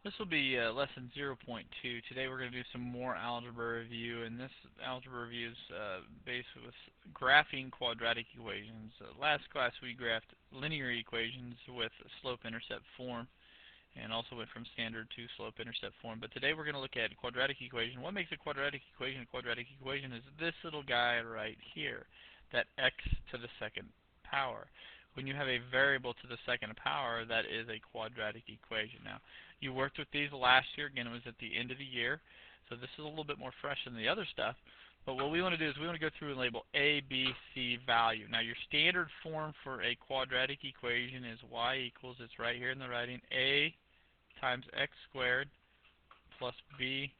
This will be lesson 0.2. Today we're going to do some more algebra review, and this algebra review is based with graphing quadratic equations. Last class we graphed linear equations with slope-intercept form, and also went from standard to slope-intercept form. But today we're going to look at quadratic equation. What makes a quadratic equation a quadratic equation is this little guy right here, that x to the second power. When you have a variable to the second power, that is a quadratic equation. Now, you worked with these last year. Again, it was at the end of the year, so this is a little bit more fresh than the other stuff. But what we want to do is we want to go through and label A, B, C value. Now, your standard form for a quadratic equation is y equals, it's right here in the writing, A times x squared plus b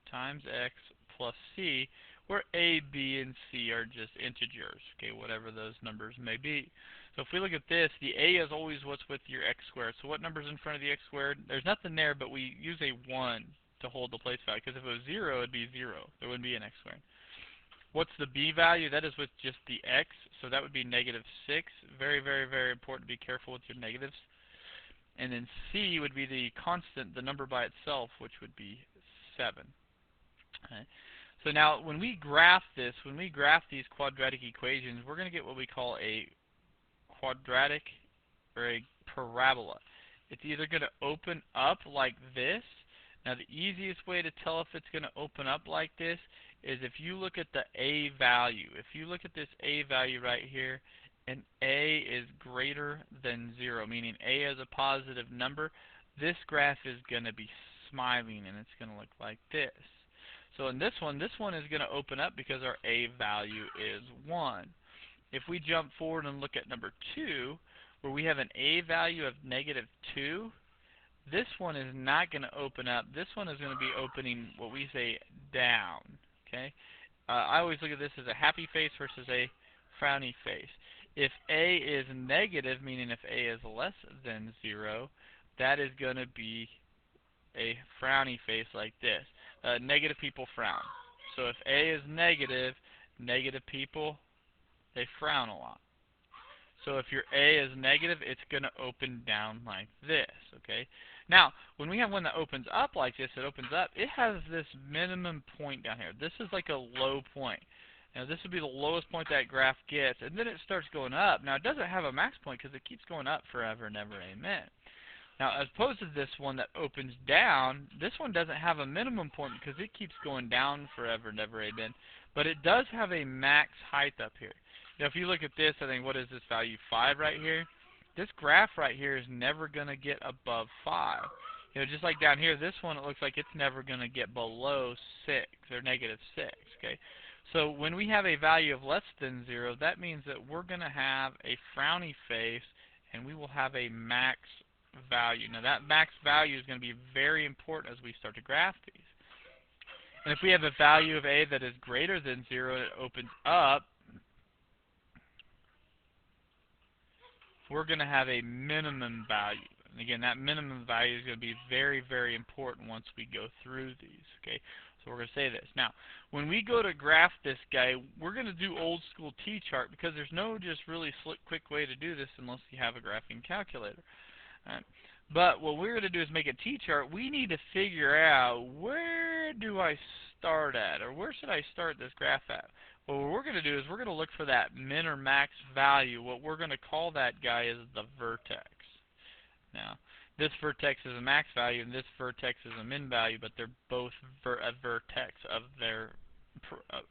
times x plus c, where a, b, and c are just integers, okay, whatever those numbers may be. So if we look at this, the a is always what's with your x squared. So what number's in front of the x squared? There's nothing there, but we use a 1 to hold the place value, because if it was 0, it'd be 0. There wouldn't be an x squared. What's the b value? That is with just the x, so that would be negative 6. Very, very, very important to be careful with your negatives. And then c would be the constant, the number by itself, which would be 7. Okay. So now when we graph this, when we graph these quadratic equations, we're going to get what we call a quadratic or a parabola. It's either going to open up like this. Now the easiest way to tell if it's going to open up like this is if you look at the a value. If you look at this a value right here, and a is greater than 0, meaning a is a positive number, this graph is going to be smiling, and it's going to look like this. So in this one is going to open up because our a value is 1. If we jump forward and look at number 2, where we have an a value of negative 2, this one is not going to open up. This one is going to be opening what we say down. Okay, I always look at this as a happy face versus a frowny face. If a is negative, meaning if a is less than 0, that is going to be a frowny face like this. Negative people frown. So if a is negative, negative people, they frown a lot. So if your a is negative, it's going to open down like this, okay? Now, when we have one that opens up like this, it has this minimum point down here. This is like a low point. Now, this would be the lowest point that graph gets, and then it starts going up. Now, it doesn't have a max point because it keeps going up forever and ever, amen. Now, as opposed to this one that opens down, this one doesn't have a minimum point because it keeps going down forever and ever, amen. But it does have a max height up here. Now, if you look at this, I think, what is this value, 5 right here? This graph right here is never going to get above 5. You know, just like down here, this one, it looks like it's never going to get below 6 or negative 6, okay? So when we have a value of less than 0, that means that we're going to have a frowny face, and we will have a max value. Now, that max value is going to be very important as we start to graph these. And if we have a value of a that is greater than 0 and it opens up, we're going to have a minimum value. And again, that minimum value is going to be very, very important once we go through these. Okay, so we're going to say this. Now, when we go to graph this guy, we're going to do old school T-chart because there's no just really slick, quick way to do this unless you have a graphing calculator. All right. But what we're going to do is make a T-chart. We need to figure out, where do I start at, or where should I start this graph at? Well, what we're going to do is we're going to look for that min or max value. What we're going to call that guy is the vertex. Now, this vertex is a max value, and this vertex is a min value, but they're both a vertex of their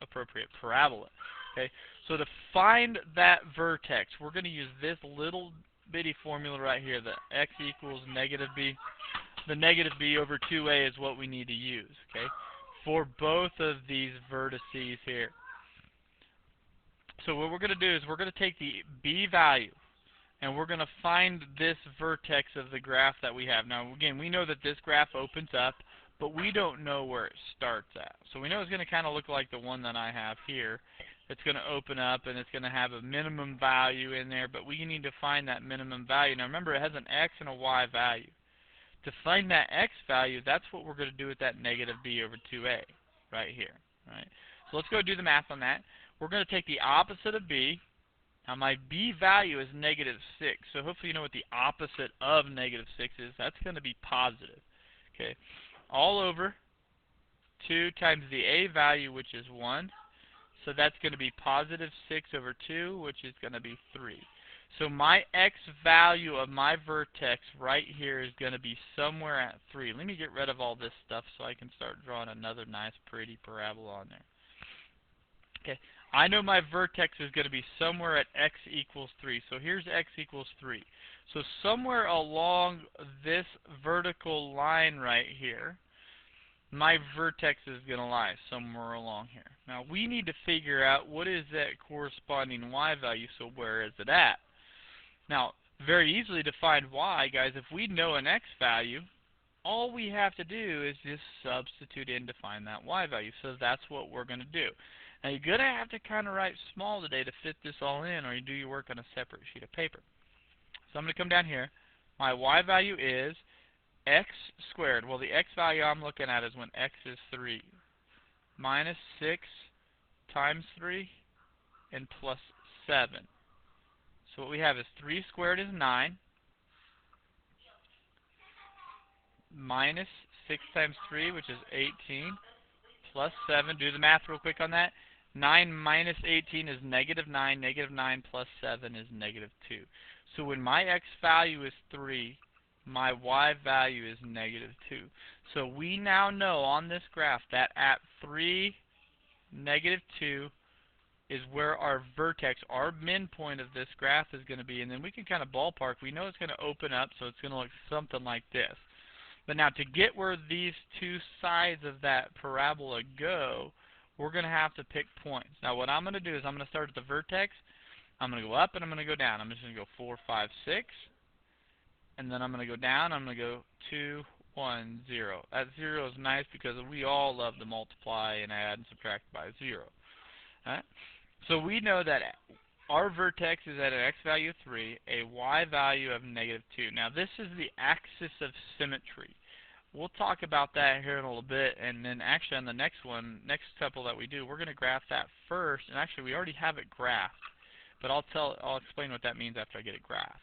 appropriate parabola. Okay, so to find that vertex, we're going to use this little bitty formula right here, the x equals negative b. The negative b over 2a is what we need to use, okay, for both of these vertices here. So what we're going to do is we're going to take the b value, and we're going to find this vertex of the graph that we have. Now, again, we know that this graph opens up, but we don't know where it starts at. So we know it's going to kind of look like the one that I have here. It's going to open up, and it's going to have a minimum value in there, but we need to find that minimum value. Now, remember, it has an x and a y value. To find that x value, that's what we're going to do with that negative b over 2a right here. Right? So let's go do the math on that. We're going to take the opposite of b. Now, my b value is negative 6, so hopefully you know what the opposite of negative 6 is. That's going to be positive. Okay, all over 2 times the a value, which is 1. So that's going to be positive 6 over 2, which is going to be 3. So my x value of my vertex right here is going to be somewhere at 3. Let me get rid of all this stuff so I can start drawing another nice pretty parabola on there. Okay, I know my vertex is going to be somewhere at x equals 3. So here's x equals 3. So somewhere along this vertical line right here, my vertex is going to lie somewhere along here. Now we need to figure out what is that corresponding y value, so where is it at? Now, very easily to find y, guys, if we know an x value, all we have to do is just substitute in to find that y value. So that's what we're going to do. Now you're going to have to kind of write small today to fit this all in, or you do your work on a separate sheet of paper. So I'm going to come down here. My y value is x squared. Well, the x value I'm looking at is when x is 3. Minus 6 times 3 and plus 7. So what we have is 3 squared is 9. Minus 6 times 3, which is 18. Plus 7. Do the math real quick on that. 9 minus 18 is negative 9. Negative 9 plus 7 is negative 2. So when my x value is 3, my y value is negative 2. So we now know on this graph that at 3, negative 2 is where our vertex, our midpoint of this graph is going to be. And then we can kind of ballpark. We know it's going to open up, so it's going to look something like this. But now to get where these two sides of that parabola go, we're going to have to pick points. Now what I'm going to do is I'm going to start at the vertex. I'm going to go up and I'm going to go down. I'm just going to go 4, 5, 6. And then I'm going to go down. I'm going to go 2, 1, 0. That 0 is nice because we all love to multiply and add and subtract by 0. All right? So we know that our vertex is at an x value of 3, a y value of negative 2. Now this is the axis of symmetry. We'll talk about that here in a little bit, and then actually on the next couple that we do, we're going to graph that first. And actually we already have it graphed, but I'll explain what that means after I get it graphed.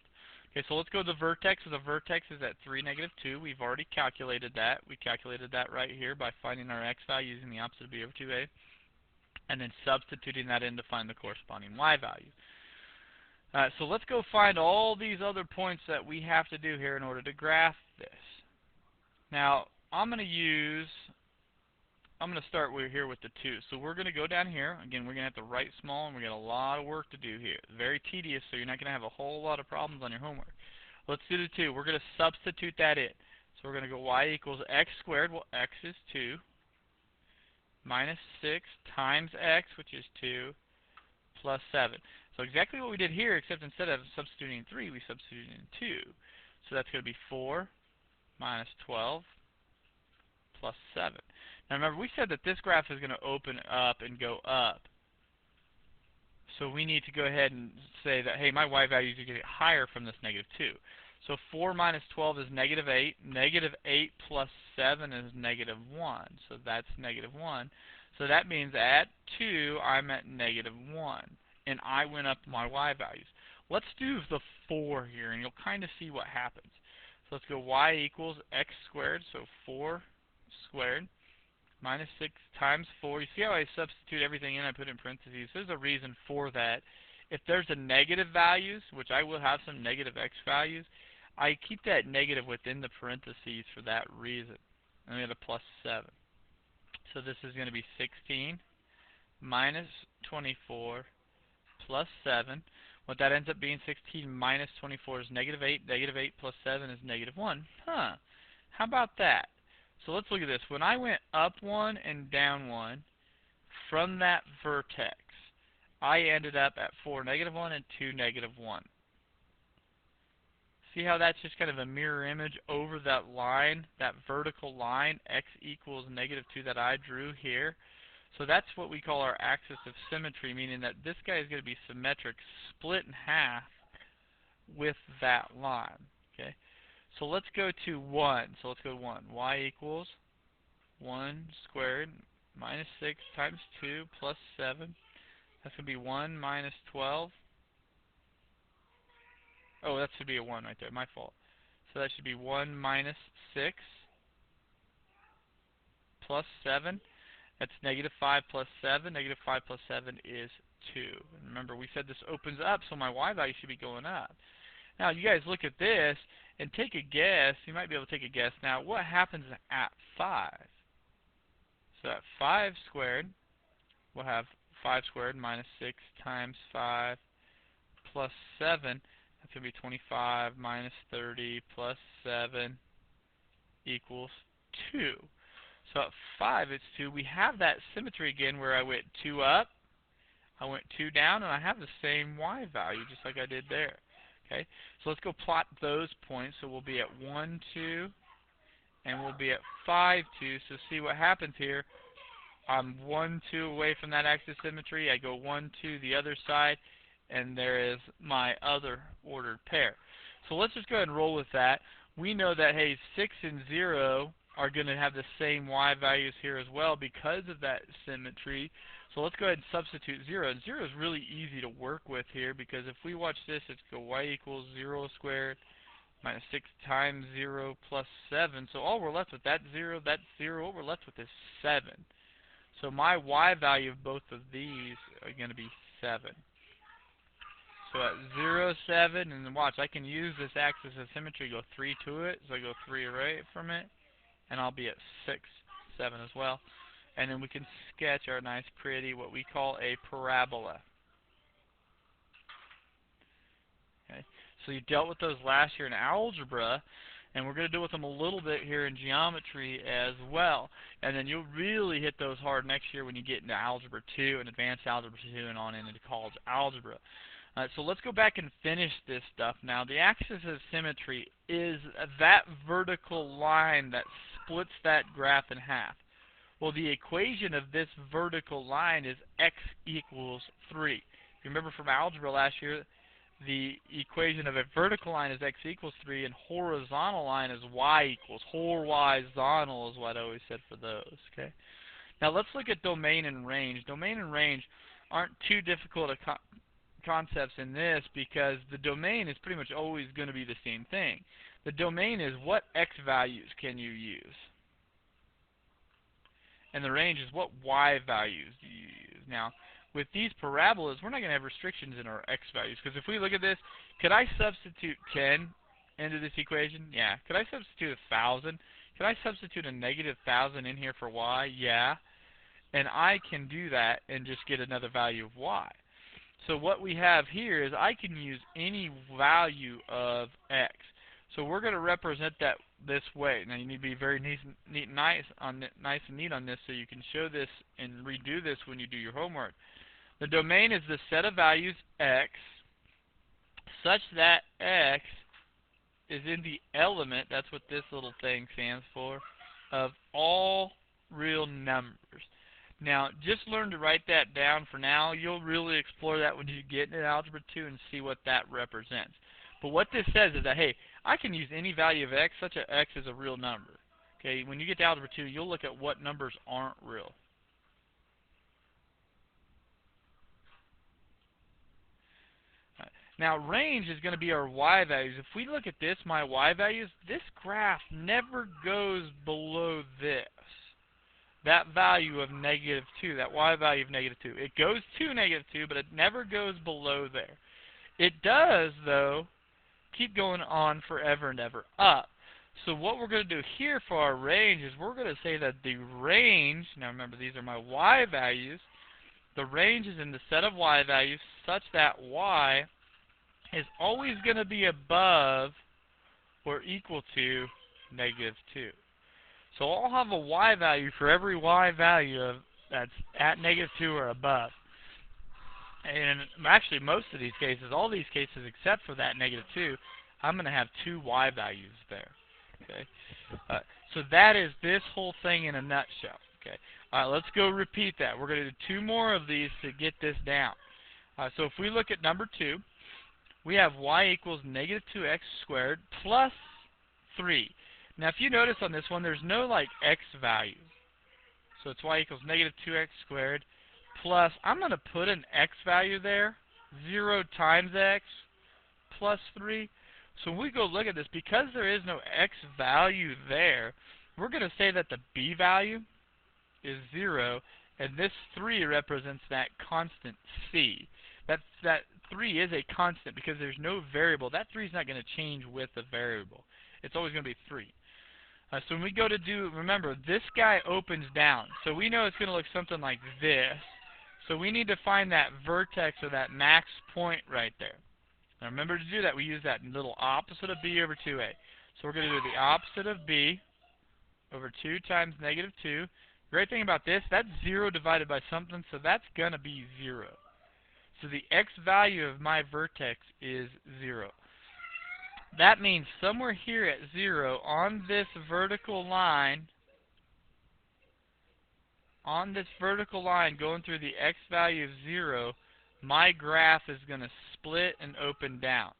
Okay, so let's go to the vertex. So the vertex is at 3, negative 2. We've already calculated that. We calculated that right here by finding our x value using the opposite of b over 2a. And then substituting that in to find the corresponding y value. So let's go find all these other points that we have to do here in order to graph this. Now, I'm going to start here with the 2. So we're going to go down here. Again, we're going to have to write small, and we've got a lot of work to do here. Very tedious, so you're not going to have a whole lot of problems on your homework. Let's do the 2. We're going to substitute that in. So we're going to go y equals x squared. Well, x is 2. Minus 6 times x, which is 2, plus 7. So exactly what we did here, except instead of substituting in 3, we substituted in 2. So that's going to be 4 minus 12 plus 7. Now remember, we said that this graph is going to open up and go up. So we need to go ahead and say that, hey, my y values are going to get higher from this negative 2. So 4 minus 12 is negative 8. Negative 8 plus 7 is negative 1. So that's negative 1. So that means at 2, I'm at negative 1. And I went up my y values. Let's do the 4 here, and you'll kind of see what happens. So let's go y equals x squared. So 4 squared minus 6 times 4. You see how I substitute everything in? I put in parentheses. There's a reason for that. If there's a negative values, which I will have some negative x values, I keep that negative within the parentheses for that reason. And we have a plus 7. So this is going to be 16 minus 24 plus 7. What that ends up being, 16 minus 24 is negative 8. Negative 8 plus 7 is negative 1. Huh. How about that? So let's look at this. When I went up 1 and down 1 from that vertex, I ended up at 4, negative 1 and 2, negative 1. See how that's just kind of a mirror image over that line, that vertical line, x equals negative 2 that I drew here. So that's what we call our axis of symmetry, meaning that this guy is going to be symmetric, split in half with that line. Okay. So let's go to 1. So let's go to 1. Y equals 1 squared minus 6 times 2 plus 7. That's going to be 1 minus 12. Oh, that should be a 1 right there. My fault. So that should be 1 minus 6 plus 7. That's negative 5 plus 7. Negative 5 plus 7 is 2. And remember, we said this opens up, so my y value should be going up. Now, you guys look at this and take a guess. You might be able to take a guess now. What happens at 5? So at 5 squared, we'll have 5 squared minus 6 times 5 plus 7. That's going to be 25 minus 30 plus 7 equals 2. So at 5, it's 2. We have that symmetry again where I went 2 up, I went 2 down, and I have the same y value just like I did there. Okay, so let's go plot those points. So we'll be at 1, 2, and we'll be at 5, 2. So see what happens here. I'm 1, 2 away from that axis symmetry. I go 1, 2 the other side, and there is my other ordered pair. So let's just go ahead and roll with that. We know that, hey, 6 and 0 are going to have the same y values here as well because of that symmetry. So let's go ahead and substitute 0. And 0 is really easy to work with here because if we watch this, it's go y equals 0 squared minus 6 times 0 plus 7. So all we're left with, that's 0, all we're left with is 7. So my y value of both of these are going to be 7. So at 0, 7, and then watch, I can use this axis of symmetry, go 3 to it, so I go 3 away from it, and I'll be at 6, 7 as well. And then we can sketch our nice pretty, what we call a parabola. Okay, so you dealt with those last year in algebra, and we're going to deal with them a little bit here in geometry as well. And then you'll really hit those hard next year when you get into Algebra 2 and Advanced Algebra 2 and on into college algebra. So let's go back and finish this stuff now. The axis of symmetry is that vertical line that splits that graph in half. Well, the equation of this vertical line is x equals 3. If you remember from algebra last year, the equation of a vertical line is x equals 3, and horizontal line is y equals. Horizontal is what I always said for those. Okay. Now let's look at domain and range. Domain and range aren't too difficult concepts in this because the domain is pretty much always going to be the same thing. The domain is what x values can you use, and the range is what y values do you use. Now, with these parabolas, we're not going to have restrictions in our x values, because if we look at this, could I substitute 10 into this equation? Yeah. Could I substitute 1,000? Could I substitute a negative 1,000 in here for y? Yeah. And I can do that and just get another value of y. So what we have here is I can use any value of x. So we're going to represent that this way. Now you need to be very nice and neat on this so you can show this and redo this when you do your homework. The domain is the set of values x such that x is in the element, that's what this little thing stands for, of all real numbers. Now, just learn to write that down for now. You'll really explore that when you get into Algebra 2 and see what that represents. But what this says is that, hey, I can use any value of x such that x is a real number. Okay, when you get to Algebra 2, you'll look at what numbers aren't real. Now, range is going to be our y values. If we look at this, my y values, this graph never goes below this. That value of -2, that y value of -2. It goes to -2, but it never goes below there. It does, though, keep going on forever and ever up. So what we're going to do here for our range is we're going to say that the range, now remember these are my y values, the range is in the set of y values such that y is always going to be above or equal to -2. So I'll have a y value for every y value that's at -2 or above. And actually most of these cases, all these cases except for that -2, I'm going to have 2 y values there. Okay, so that is this whole thing in a nutshell. Okay, all right, let's go repeat that. We're going to do 2 more of these to get this down. So if we look at number 2, we have y equals -2x squared plus 3. Now, if you notice on this one, there's no, like, x value. So it's y equals -2x squared plus, I'm going to put an x value there, 0 times x plus 3. So when we go look at this, because there is no x value there, we're going to say that the b value is 0, and this 3 represents that constant c. That 3 is a constant because there's no variable. That 3 is not going to change with the variable. It's always going to be 3. So when we go to do, remember, this guy opens down. So we know it's going to look something like this. So we need to find that vertex or that max point right there. Now remember to do that, we use that little opposite of b over 2a. So we're going to do the opposite of b over 2 times negative 2. Great thing about this, that's 0 divided by something, so that's going to be 0. So the x value of my vertex is 0. That means somewhere here at 0 on this vertical line, going through the x value of 0, my graph is going to split and open down.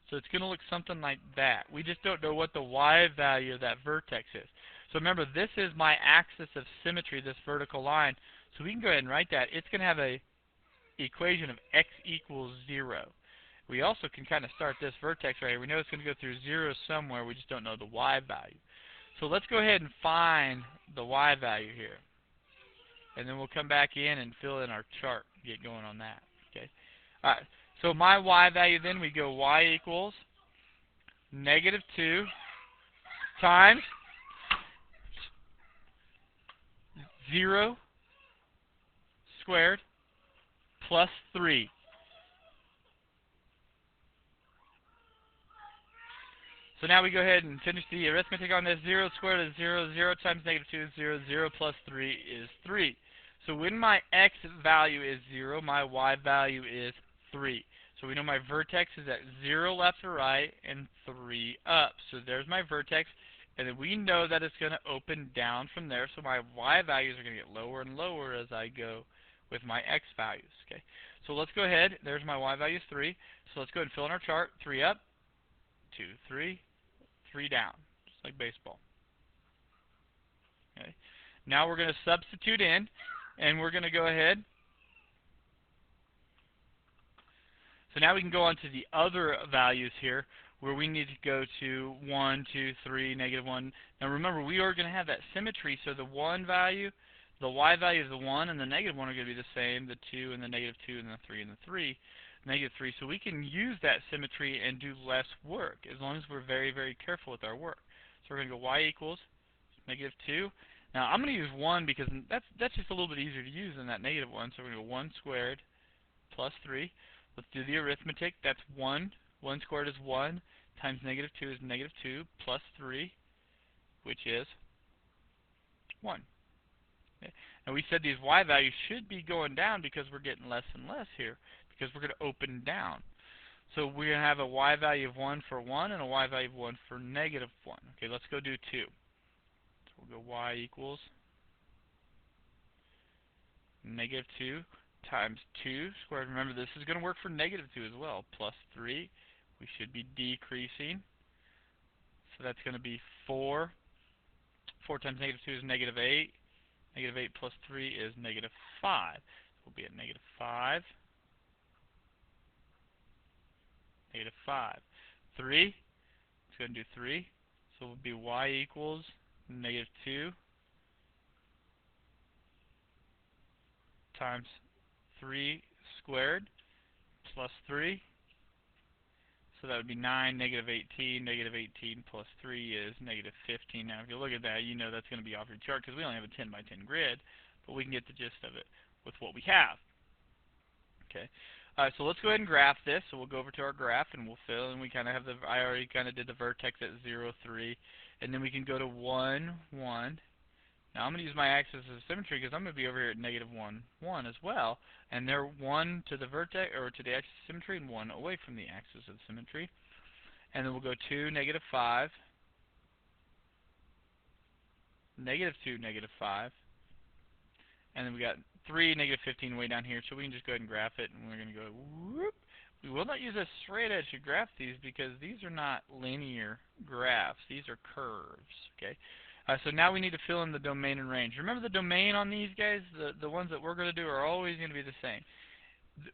So it's going to look something like that. We just don't know what the y value of that vertex is. So remember, this is my axis of symmetry, this vertical line. So we can go ahead and write that. It's going to have a equation of x equals 0. We also can kind of start this vertex right here. We know it's going to go through 0 somewhere. We just don't know the y value. So let's go ahead and find the y value here. And then we'll come back in and fill in our chart, get going on that. Okay. All right. So my y value then, we go y equals negative 2 times 0 squared plus 3. So now we go ahead and finish the arithmetic on this. 0 squared is 0. 0 times negative 2 is 0. 0 plus 3 is 3. So when my x value is 0, my y value is 3. So we know my vertex is at 0 left or right and 3 up. So there's my vertex. And then we know that it's going to open down from there. So my y values are going to get lower and lower as I go with my x values. Okay. So let's go ahead. There's my y value is 3. So let's go ahead and fill in our chart. 3 up, 2, 3. 3 down, just like baseball. Okay. Now we're going to substitute in, and we're going to go ahead. So now we can go on to the other values here, where we need to go to 1, 2, 3, negative 1. Now remember, we are going to have that symmetry, so the 1 value, the y value of the 1 and the negative 1 are going to be the same, the 2 and the negative 2 and the 3 and the 3. Negative 3, so we can use that symmetry and do less work as long as we're very, very careful with our work. So we're going to go y equals negative 2. Now I'm going to use 1 because that's just a little bit easier to use than that negative 1. So we're going to go 1 squared plus 3. Let's do the arithmetic. That's 1. 1 squared is 1 times negative 2 is negative 2 plus 3, which is 1. Okay. Now we said these y values should be going down because we're getting less and less here, because we're going to open down. So we're going to have a y value of 1 for 1 and a y value of 1 for negative 1. Okay, let's go do 2. So we'll go y equals negative 2 times 2 squared. Remember, this is going to work for negative 2 as well, plus 3. We should be decreasing. So that's going to be 4. 4 times negative 2 is negative 8. Negative 8 plus 3 is negative 5. We'll be at negative 5. Negative 5. 3. Let's go and do 3. So it will be y equals negative 2 times 3 squared plus 3. So that would be 9, negative 18. Negative 18 plus 3 is negative 15. Now, if you look at that, you know that's going to be off your chart because we only have a 10 by 10 grid, but we can get the gist of it with what we have. Okay. So let's go ahead and graph this. So we'll go over to our graph and we'll fill, and we kind of have the, I already kind of did the vertex at 0, 3, and then we can go to 1, 1. Now I'm going to use my axis of symmetry because I'm going to be over here at negative 1, 1 as well, and they're 1 to the vertex, or to the axis of symmetry, and 1 away from the axis of symmetry. And then we'll go 2, negative 5, negative 2, negative 5, and then we got 3, negative 15 way down here, so we can just go ahead and graph it, and we're going to go whoop. We will not use a straight edge to graph these because these are not linear graphs. These are curves, okay? So now we need to fill in the domain and range. Remember the domain on these guys, the ones that we're going to do are always going to be the same.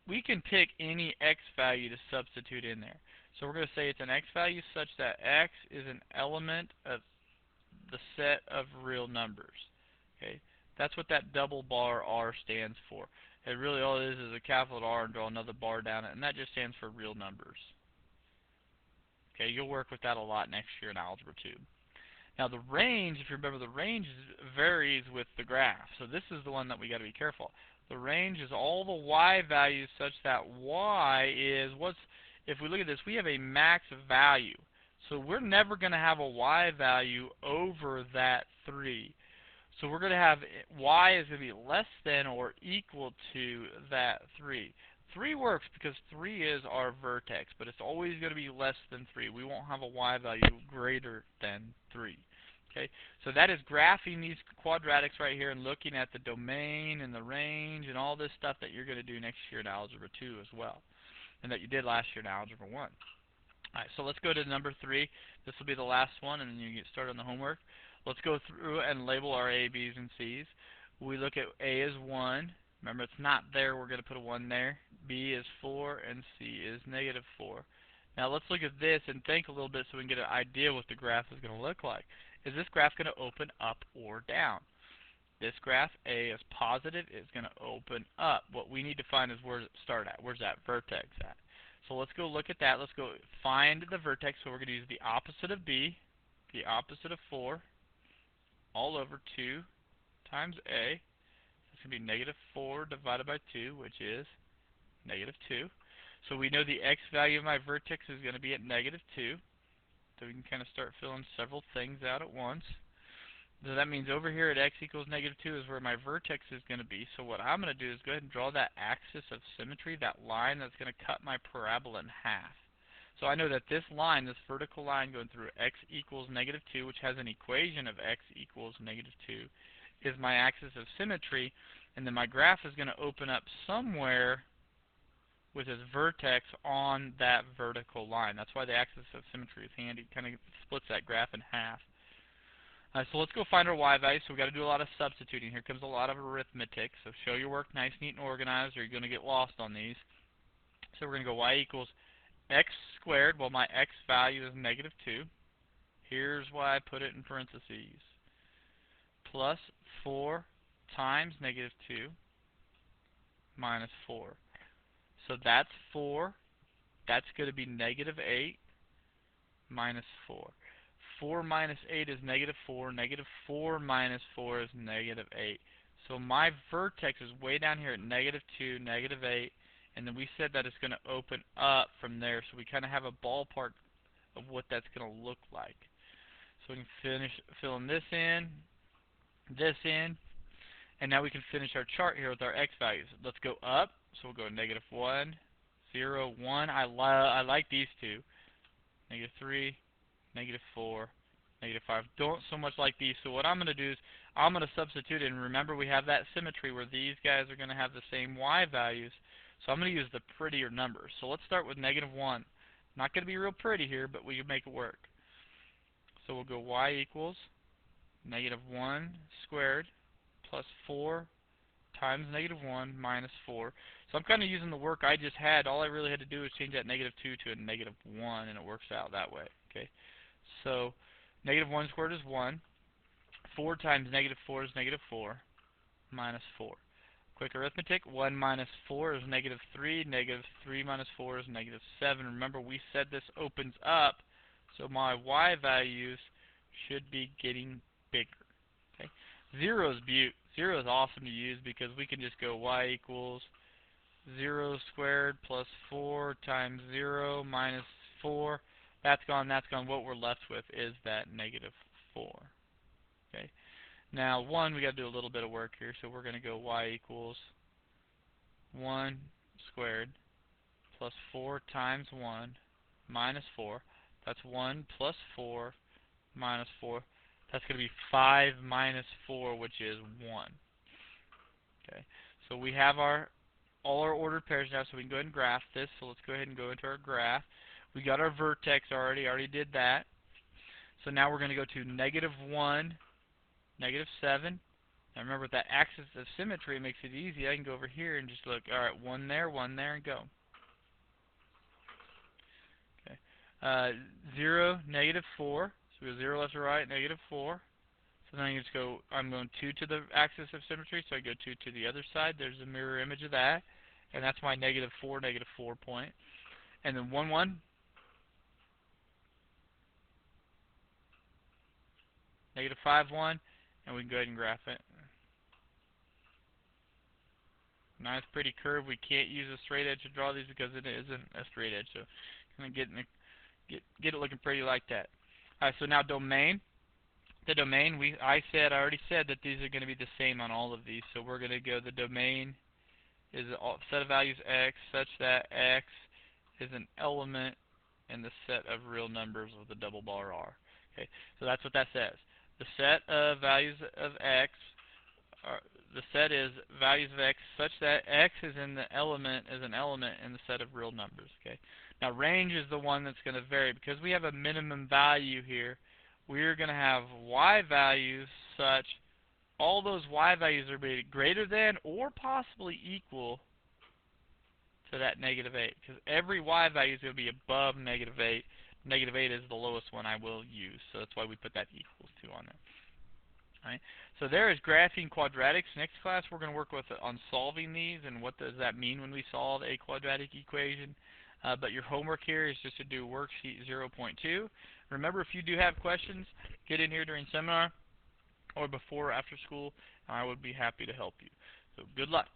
We can pick any x value to substitute in there. So we're going to say it's an x value such that x is an element of the set of real numbers. Okay, That's what that double bar R stands for. It really all it is a capital R and draw another bar down it, and that just stands for real numbers. Okay, you'll work with that a lot next year in Algebra 2. Now the range, if you remember, the range varies with the graph. So this is the one that we got to be careful. The range is all the y values such that y is what's, if we look at this, we have a max value. So we're never going to have a y value over that 3. So we're going to have y is going to be less than or equal to that 3. 3 works because 3 is our vertex, but it's always going to be less than 3. We won't have a y value greater than 3. Okay, so that is graphing these quadratics right here and looking at the domain and the range and all this stuff that you're going to do next year in Algebra 2 as well, and that you did last year in Algebra 1. Alright, so let's go to number 3. This will be the last one, and then you get started on the homework. Let's go through and label our A, B's, and C's. We look at A is 1. Remember, it's not there. We're going to put a 1 there. B is 4, and C is negative 4. Now let's look at this and think a little bit so we can get an idea what the graph is going to look like. Is this graph going to open up or down? This graph, A is positive, is going to open up. What we need to find is where does it start at? Where's that vertex at? So let's go look at that. Let's go find the vertex. So we're going to use the opposite of B, the opposite of 4, all over 2 times A. That's going to be negative 4 divided by 2, which is negative 2. So we know the x value of my vertex is going to be at negative 2. So we can kind of start filling several things out at once. So that means over here at x equals negative 2 is where my vertex is going to be. So what I'm going to do is go ahead and draw that axis of symmetry, that line that's going to cut my parabola in half. So I know that this line, this vertical line going through x equals negative 2, which has an equation of x equals negative 2, is my axis of symmetry. And then my graph is going to open up somewhere with its vertex on that vertical line. That's why the axis of symmetry is handy. It kind of splits that graph in half. So let's go find our y value. So we've got to do a lot of substituting. Here comes a lot of arithmetic. So show your work nice, neat, and organized, or you're going to get lost on these. So we're going to go y equals x squared. Well, my x value is negative 2. Here's why I put it in parentheses. Plus 4 times negative 2 minus 4. So that's 4. That's going to be negative 8 minus 4. 4 minus 8 is negative 4. Negative 4 minus 4 is negative 8. So my vertex is way down here at negative 2, negative 8. And then we said that it's going to open up from there. So we kind of have a ballpark of what that's going to look like. So we can finish filling this in, and now we can finish our chart here with our x values. Let's go up. So we'll go negative 1, 0, 1. I like these two. Negative 3, negative 4, negative 5. Don't so much like these. So what I'm going to do is I'm going to substitute in. Remember, we have that symmetry where these guys are going to have the same y values. So I'm going to use the prettier numbers. So let's start with negative 1. Not going to be real pretty here, but we can make it work. So we'll go y equals negative 1 squared plus 4 times negative 1 minus 4. So I'm kind of using the work I just had. All I really had to do is change that negative 2 to a negative 1, and it works out that way. Okay. So negative 1 squared is 1. 4 times negative 4 is negative 4 minus 4. Quick arithmetic. 1 minus 4 is negative 3. Negative 3 minus 4 is negative 7. Remember, we said this opens up, so my y values should be getting bigger. Okay. 0 is awesome to use because we can just go y equals 0 squared plus 4 times 0 minus 4. That's gone, that's gone. What we're left with is that negative 4. Okay. Now 1, we got to do a little bit of work here, so we're going to go y equals 1 squared plus 4 times 1 minus 4. That's 1 plus 4 minus 4. That's going to be 5 minus 4, which is 1. Okay. So we have all our ordered pairs now, so we can go ahead and graph this. So let's go ahead and go into our graph. We got our vertex already did that. So now we're going to go to negative 1, negative 7. Now remember, with that axis of symmetry, it makes it easy. I can go over here and just look, alright, 1 there, and go. Okay. 0, negative 4. So we go 0 left to right, negative 4. So then I just go, I'm going 2 to the axis of symmetry, so I go 2 to the other side. There's a mirror image of that. And that's my -4 point. And then 1, 1, -5, 1, and we can go ahead and graph it. Nice pretty curve. We can't use a straight edge to draw these because it isn't a straight edge. So kind of get it looking pretty like that. All right, so now domain. The domain, I already said that these are going to be the same on all of these. So we're going to go, the domain is a set of values x such that x is an element in the set of real numbers with a double bar r. Okay, so that's what that says. The set of values of x, the set is values of x such that x is an element in the set of real numbers. Okay. Now range is the one that's going to vary because we have a minimum value here. We're going to have y values such all those y values are greater than or possibly equal to that -8, because every y value is going to be above -8. -8 is the lowest one I will use, so that's why we put that equals to on there. All right. So there is graphing quadratics. Next class we're going to work with on solving these and what does that mean when we solve a quadratic equation. But your homework here is just to do worksheet 0.2. Remember, if you do have questions, get in here during seminar or before or after school. I would be happy to help you. So good luck.